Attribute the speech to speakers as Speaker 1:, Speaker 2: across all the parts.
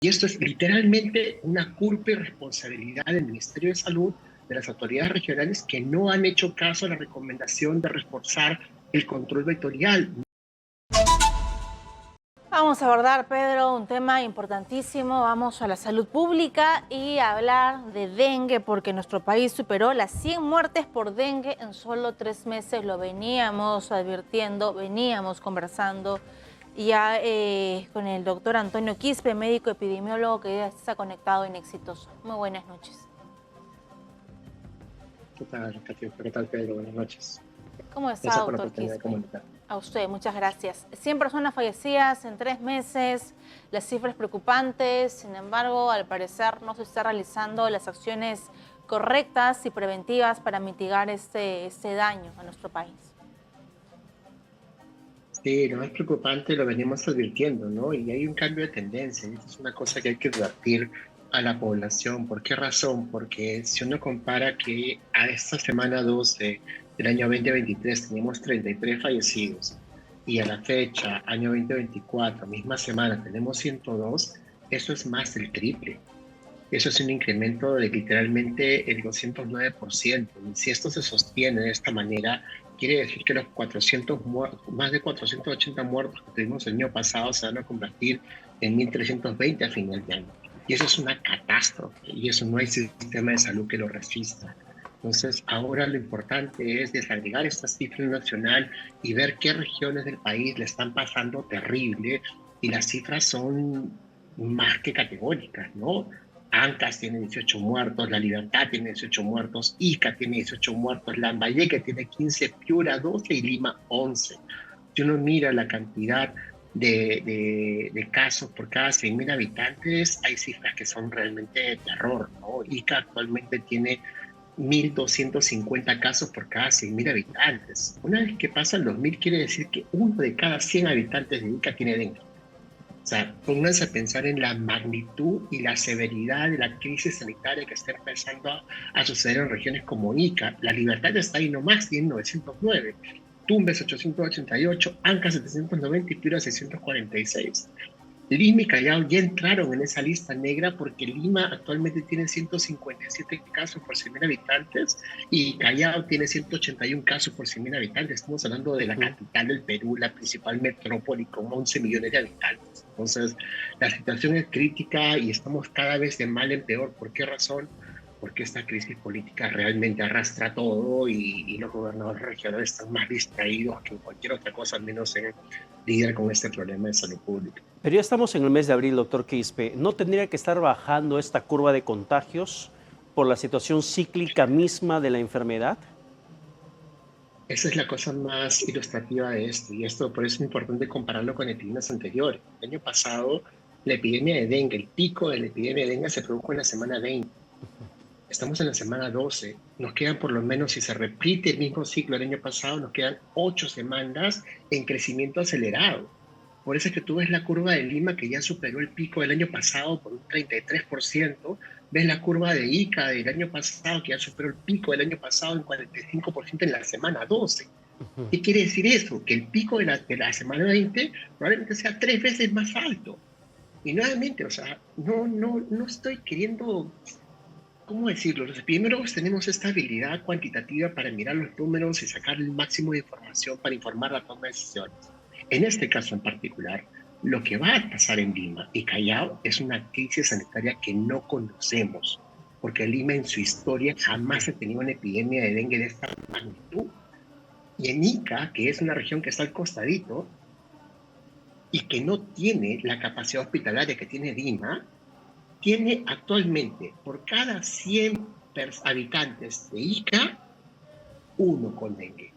Speaker 1: Y esto es literalmente una culpa y responsabilidad del Ministerio de Salud, de las autoridades regionales que no han hecho caso a la recomendación de reforzar el control vectorial.
Speaker 2: Vamos a abordar, Pedro, un tema importantísimo. Vamos a la salud pública y a hablar de dengue, porque nuestro país superó las 100 muertes por dengue en solo 3 meses. Lo veníamos advirtiendo, veníamos conversando ya con el doctor Antonio Quispe, médico epidemiólogo que ya está conectado en Exitoso. Muy buenas noches.
Speaker 1: ¿Qué tal, Katia? ¿Qué tal, Pedro? Buenas noches.
Speaker 2: ¿Cómo está,
Speaker 1: Gracias por la
Speaker 2: doctor
Speaker 1: oportunidad de
Speaker 2: Quispe?
Speaker 1: comunicar.
Speaker 2: A usted, muchas gracias. 100 personas fallecidas en 3 meses, las cifras preocupantes. Sin embargo, al parecer no se está realizando las acciones correctas y preventivas para mitigar este daño a nuestro país.
Speaker 1: Sí, lo más preocupante lo venimos advirtiendo, ¿no? Y hay un cambio de tendencia. Y esto es una cosa que hay que advertir a la población. ¿Por qué razón? Porque si uno compara que a esta semana 12 del año 2023 teníamos 33 fallecidos y a la fecha, año 2024, misma semana, tenemos 102, eso es más del triple. Eso es un incremento de literalmente el 209%. Y si esto se sostiene de esta manera, quiere decir que los 400 más de 480 muertos que tuvimos el año pasado se van a convertir en 1.320 a final de año. Y eso es una catástrofe, y eso no hay sistema de salud que lo resista. Entonces, ahora lo importante es desagregar esta cifra nacional y ver qué regiones del país le están pasando terrible, y las cifras son más que categóricas, ¿no? Ancas tiene 18 muertos, La Libertad tiene 18 muertos, Ica tiene 18 muertos, Lambayeque tiene 15, Piura 12 y Lima 11. Si uno mira la cantidad de casos por cada 100.000 habitantes, hay cifras que son realmente de terror, ¿no? Ica actualmente tiene 1.250 casos por cada 100.000 habitantes. Una vez que pasan los 1.000, quiere decir que uno de cada 100 habitantes de Ica tiene dengue. O sea, pónganse a pensar en la magnitud y la severidad de la crisis sanitaria que está empezando a suceder en regiones como Ica. La Libertad está ahí nomás, tiene 909, Tumbes 888, Anca 790 y Piura 646. Lima y Callao ya entraron en esa lista negra porque Lima actualmente tiene 157 casos por 100.000 habitantes y Callao tiene 181 casos por 100.000 habitantes. Estamos hablando de la capital del Perú, la principal metrópoli con 11 millones de habitantes. Entonces, la situación es crítica y estamos cada vez de mal en peor. ¿Por qué razón? Porque esta crisis política realmente arrastra todo y los gobernadores regionales están más distraídos que en cualquier otra cosa, al menos en lidiar con este problema de salud pública.
Speaker 3: Pero ya estamos en el mes de abril, doctor Quispe. ¿No tendría que estar bajando esta curva de contagios por la situación cíclica misma de la enfermedad?
Speaker 1: Esa es la cosa más ilustrativa de esto, y esto por eso es importante compararlo con epidemias anteriores. El año pasado, la epidemia de dengue, el pico de la epidemia de dengue se produjo en la semana 20. Estamos en la semana 12. Nos quedan por lo menos, si se repite el mismo ciclo del año pasado, nos quedan 8 semanas en crecimiento acelerado. Por eso es que tú ves la curva de Lima que ya superó el pico del año pasado por un 33%, ves la curva de Ica del año pasado que ya superó el pico del año pasado en 45% en la semana 12. ¿Qué quiere decir eso? Que el pico de la semana 20 probablemente sea 3 veces más alto. Y nuevamente, o sea, no estoy queriendo, ¿cómo decirlo? Los epidemiólogos tenemos esta habilidad cuantitativa para mirar los números y sacar el máximo de información para informar la toma de decisiones. En este caso en particular, lo que va a pasar en Lima y Callao es una crisis sanitaria que no conocemos, porque Lima en su historia jamás ha tenido una epidemia de dengue de esta magnitud. Y en Ica, que es una región que está al costadito y que no tiene la capacidad hospitalaria que tiene Lima, tiene actualmente por cada 100 habitantes de Ica, uno con dengue.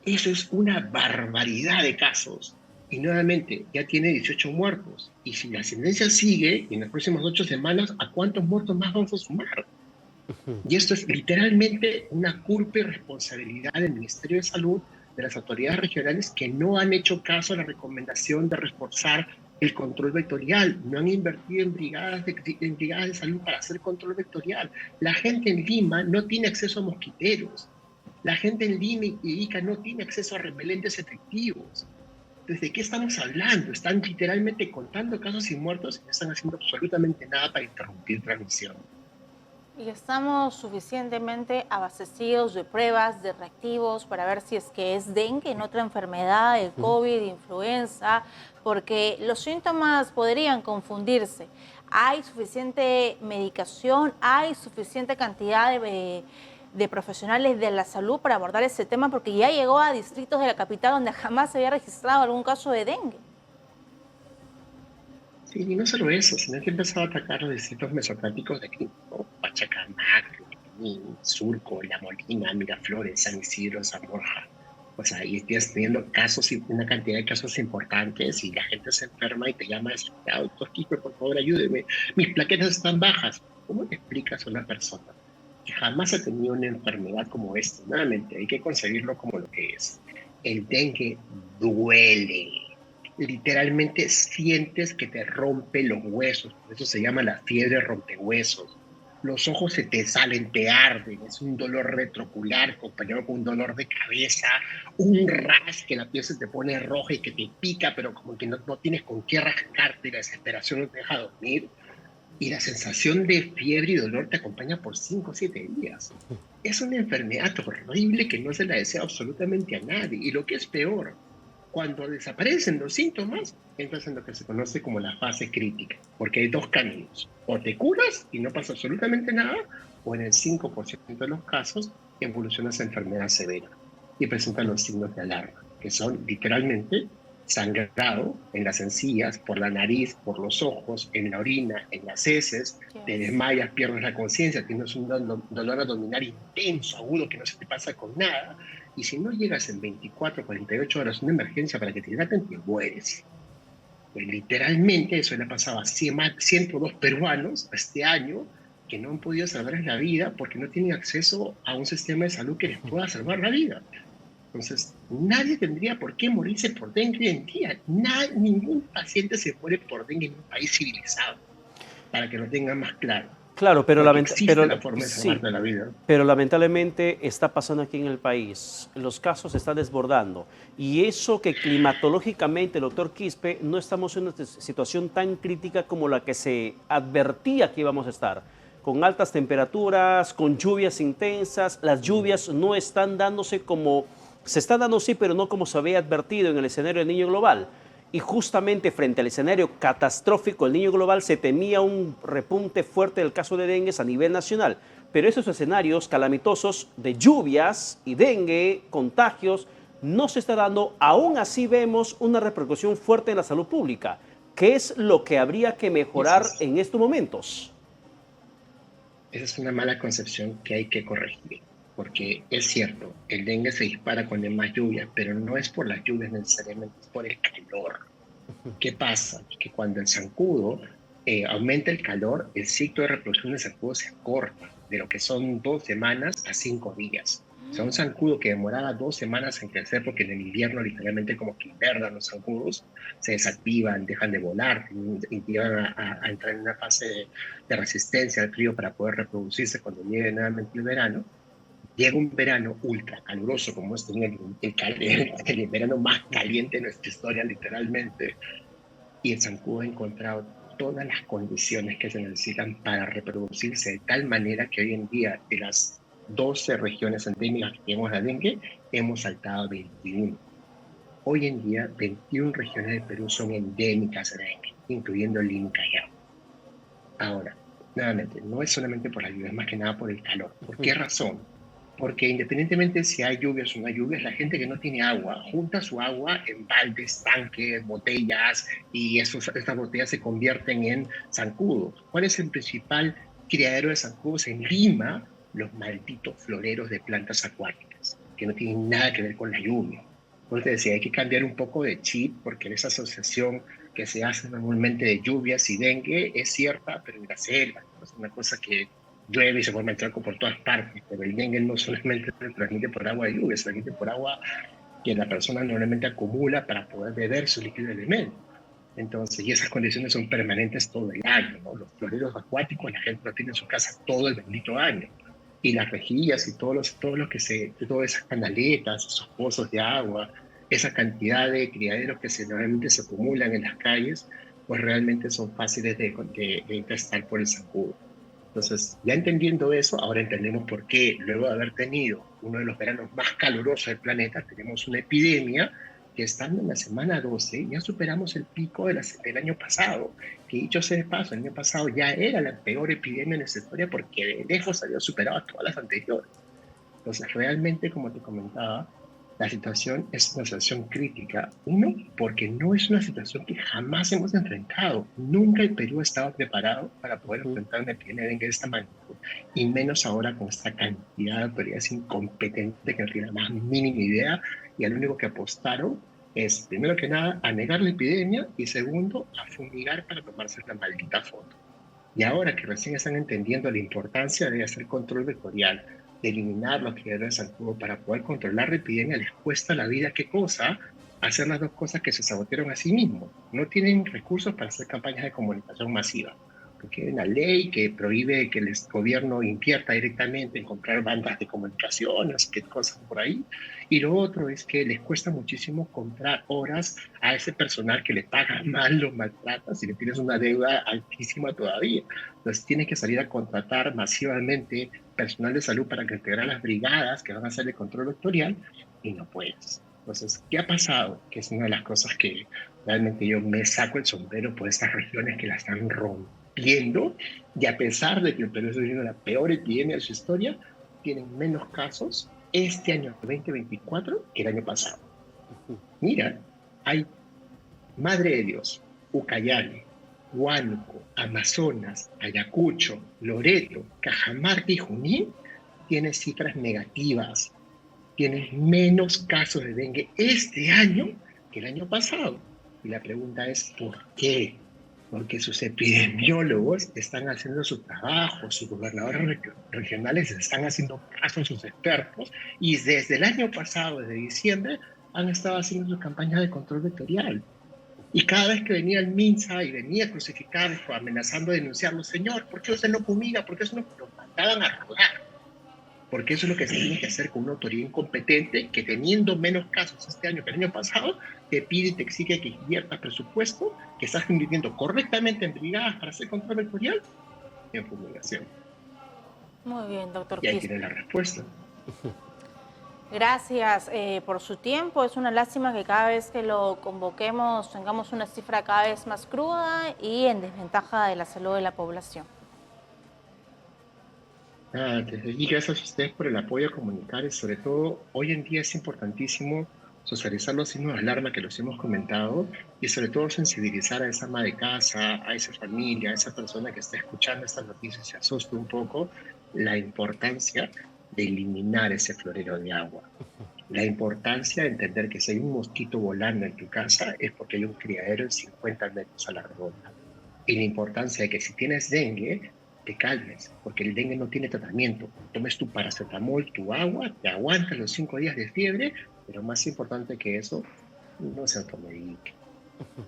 Speaker 1: Eso es una barbaridad de casos. Y nuevamente, ya tiene 18 muertos. Y si la tendencia sigue, en las próximas 8 semanas, ¿a cuántos muertos más vamos a sumar? Y esto es literalmente una culpa y responsabilidad del Ministerio de Salud, de las autoridades regionales que no han hecho caso a la recomendación de reforzar el control vectorial, no han invertido en brigadas de salud para hacer control vectorial. La gente en Lima no tiene acceso a mosquiteros. La gente en Lima y Ica no tiene acceso a repelentes efectivos. Entonces, ¿de qué estamos hablando? Están literalmente contando casos y muertos y no están haciendo absolutamente nada para interrumpir transmisión.
Speaker 2: Y estamos suficientemente abastecidos de pruebas, de reactivos, para ver si es que es dengue, en otra enfermedad, el COVID, influenza, porque los síntomas podrían confundirse. ¿Hay suficiente medicación? ¿Hay suficiente cantidad de profesionales de la salud para abordar ese tema? Porque ya llegó a distritos de la capital donde jamás se había registrado algún caso de dengue.
Speaker 1: Sí, y no solo eso, sino que empezó a atacar los distritos mesocráticos de aquí, ¿no? Pachacamac, Junín, Surco, La Molina, Miraflores, San Isidro, San Borja. O sea, y estás teniendo casos, una cantidad de casos importantes y la gente se enferma y te llama desesperado, doctor Quispe, por favor ayúdeme, mis plaquetas están bajas. ¿Cómo le explicas a una persona que jamás ha tenido una enfermedad como esta? Nuevamente, hay que concebirlo como lo que es. El dengue duele. Literalmente sientes que te rompe los huesos, por eso se llama la fiebre rompehuesos. Los ojos se te salen, te arden, es un dolor retrocular acompañado con un dolor de cabeza, un rash que la piel se te pone roja y que te pica, pero como que no tienes con qué rascarte, la desesperación no te deja dormir, y la sensación de fiebre y dolor te acompaña por 5 o 7 días. Es una enfermedad horrible que no se la desea absolutamente a nadie, y lo que es peor, cuando desaparecen los síntomas, entras en lo que se conoce como la fase crítica, porque hay dos caminos: o te curas y no pasa absolutamente nada, o en el 5% de los casos evolucionas a enfermedad severa y presentan los signos de alarma, que son literalmente sangrado en las encías, por la nariz, por los ojos, en la orina, en las heces, te desmayas, pierdes la conciencia, tienes un dolor abdominal intenso, agudo, que no se te pasa con nada, y si no llegas en 24, 48 horas a una emergencia para que te traten, te mueres. Pues literalmente eso le ha pasado a 102 peruanos este año que no han podido salvarles la vida porque no tienen acceso a un sistema de salud que les pueda salvar la vida. Entonces, nadie tendría por qué morirse por dengue hoy en día. Ningún paciente se muere por dengue en un país civilizado, para que lo tengan más claro.
Speaker 3: Claro, pero,
Speaker 1: Porque existe la forma de salvarte
Speaker 3: sí,
Speaker 1: la vida.
Speaker 3: pero lamentablemente está pasando aquí en el país. Los casos se están desbordando. Y eso que climatológicamente, doctor Quispe, no estamos en una situación tan crítica como la que se advertía que íbamos a estar. Con altas temperaturas, con lluvias intensas. Las lluvias no están dándose como... Se está dando sí, pero no como se había advertido en el escenario del Niño Global. Y justamente frente al escenario catastrófico del Niño Global se temía un repunte fuerte del caso de dengue a nivel nacional. Pero esos escenarios calamitosos de lluvias y dengue, contagios, no se está dando. Aún así vemos una repercusión fuerte en la salud pública. ¿Qué es lo que habría que mejorar en estos momentos?
Speaker 1: Esa es una mala concepción que hay que corregir. Porque es cierto, el dengue se dispara cuando hay más lluvias, pero no es por las lluvias necesariamente, es por el calor. ¿Qué pasa? Que cuando el zancudo aumenta el calor, el ciclo de reproducción del zancudo se acorta, de lo que son 2 semanas a 5 días. O sea, un zancudo que demoraba 2 semanas en crecer, porque en el invierno literalmente como que invernan los zancudos, se desactivan, dejan de volar y llegan a entrar en una fase de resistencia al frío para poder reproducirse cuando llegue nuevamente el verano. Llega un verano ultra caluroso, como es el verano más caliente de nuestra historia, literalmente, y el zancudo ha encontrado todas las condiciones que se necesitan para reproducirse de tal manera que hoy en día, de las 12 regiones endémicas que tenemos de dengue, hemos saltado a 21. Hoy en día, 21 regiones de Perú son endémicas de dengue, incluyendo Lima y Callao. Ahora, nuevamente, no es solamente por la lluvia, es más que nada por el calor. ¿Por qué razón? Porque independientemente si hay lluvias o no hay lluvias, la gente que no tiene agua junta su agua en baldes, tanques, botellas, y estas botellas se convierten en zancudos. ¿Cuál es el principal criadero de zancudos en Lima? Los malditos floreros de plantas acuáticas, que no tienen nada que ver con la lluvia. Entonces decía, hay que cambiar un poco de chip, porque en esa asociación que se hace normalmente de lluvias y dengue es cierta, pero en la selva, ¿no? Es una cosa que llueve y se forma el tronco por todas partes, pero el dengue no solamente se transmite por agua de lluvia, se transmite por agua que la persona normalmente acumula para poder beber su líquido de elemento. Entonces, y esas condiciones son permanentes todo el año, ¿no? Los floreros acuáticos, la gente lo tiene en su casa todo el bendito año. Y las rejillas y todas esas canaletas, esos pozos de agua, esa cantidad de criaderos que normalmente se acumulan en las calles, pues realmente son fáciles de infestar por el zancudo. Entonces, ya entendiendo eso, ahora entendemos por qué, luego de haber tenido uno de los veranos más calurosos del planeta, tenemos una epidemia que estando en la semana 12 ya superamos el pico del año pasado, que dicho sea de paso, el año pasado ya era la peor epidemia en nuestra historia porque de lejos había superado a todas las anteriores. Entonces, realmente, como te comentaba, la situación es una situación crítica. Uno, porque no es una situación que jamás hemos enfrentado. Nunca el Perú ha estado preparado para poder enfrentar una epidemia de dengue de esta magnitud. Y menos ahora con esta cantidad de autoridades incompetentes que no tienen la más mínima idea y al único que apostaron es, primero que nada, a negar la epidemia y segundo, a fumigar para tomarse la maldita foto. Y ahora que recién están entendiendo la importancia de hacer control vectorial, de eliminar los criaderos de zancudo para poder controlar la epidemia, les cuesta la vida, ¿qué cosa? Hacer las dos cosas que se sabotearon a sí mismos. No tienen recursos para hacer campañas de comunicación masiva, porque hay una ley que prohíbe que el gobierno invierta directamente en comprar bandas de comunicaciones, qué cosas por ahí. Y lo otro es que les cuesta muchísimo comprar horas a ese personal que le paga mal, los maltrata, si le tienes una deuda altísima todavía. Entonces tienes que salir a contratar masivamente personal de salud para que integrar las brigadas que van a hacer el control vectorial y no puedes. Entonces, ¿qué ha pasado? Que es una de las cosas que realmente yo me saco el sombrero por estas regiones que la están rompiendo y a pesar de que el Perú está viviendo la peor epidemia de su historia, tienen menos casos este año 2024 que el año pasado. Mira, hay Madre de Dios, Ucayali, Huánuco, Amazonas, Ayacucho, Loreto, Cajamarca y Junín tienen cifras negativas, tienen menos casos de dengue este año que el año pasado. Y la pregunta es, ¿por qué? Porque sus epidemiólogos están haciendo su trabajo, sus gobernadores regionales están haciendo caso a sus expertos y desde el año pasado, desde diciembre, han estado haciendo sus campañas de control vectorial. Y cada vez que venía el MINSA y venía crucificado, amenazando de denunciarlo, señor, ¿por qué usted no fumiga? ¿Por qué eso no? Lo mandaban a rodar. Porque eso es lo que se tiene que hacer con una autoridad incompetente que teniendo menos casos este año que el año pasado, te pide y te exige que inviertas presupuesto, que estás invirtiendo correctamente en brigadas para hacer control vectorial y en fumigación.
Speaker 2: Muy bien, doctor
Speaker 1: Y ahí
Speaker 2: Quispe.
Speaker 1: tiene la respuesta.
Speaker 2: Gracias por su tiempo. Es una lástima que cada vez que lo convoquemos tengamos una cifra cada vez más cruda y en desventaja de la salud de la población.
Speaker 1: Y gracias a ustedes por el apoyo a comunicar y sobre todo hoy en día es importantísimo socializar los signos de alarma que los hemos comentado y sobre todo sensibilizar a esa ama de casa, a esa familia, a esa persona que está escuchando estas noticias y se asusta un poco, la importancia de eliminar ese florero de agua. La importancia de entender que si hay un mosquito volando en tu casa es porque hay un criadero en 50 metros a la redonda. Y la importancia de que si tienes dengue, te calmes, porque el dengue no tiene tratamiento. Tomes tu paracetamol, tu agua, te aguantas los 5 días de fiebre, pero más importante que eso, no se automedique.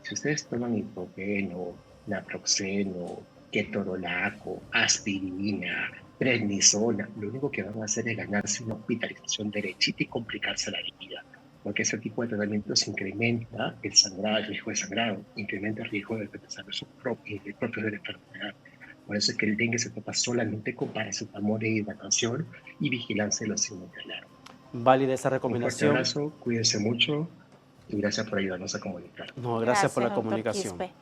Speaker 1: Si ustedes toman ibuprofeno, naproxeno, ketorolaco, aspirina, prednisona, lo único que van a hacer es ganarse una hospitalización derechita y complicarse la vida, porque ese tipo de tratamientos incrementa el sangrado, el riesgo de sangrado, incrementa el riesgo de desarrollo propio de la enfermedad. Por eso es que el dengue se trata solamente con paracetamol e hidratación y vigilancia de los signos de alarma.
Speaker 3: Válida esa
Speaker 1: Un fuerte
Speaker 3: recomendación.
Speaker 1: abrazo, cuídense mucho y gracias por ayudarnos a comunicar.
Speaker 3: No, gracias por la
Speaker 2: doctor
Speaker 3: comunicación.
Speaker 2: Quispe.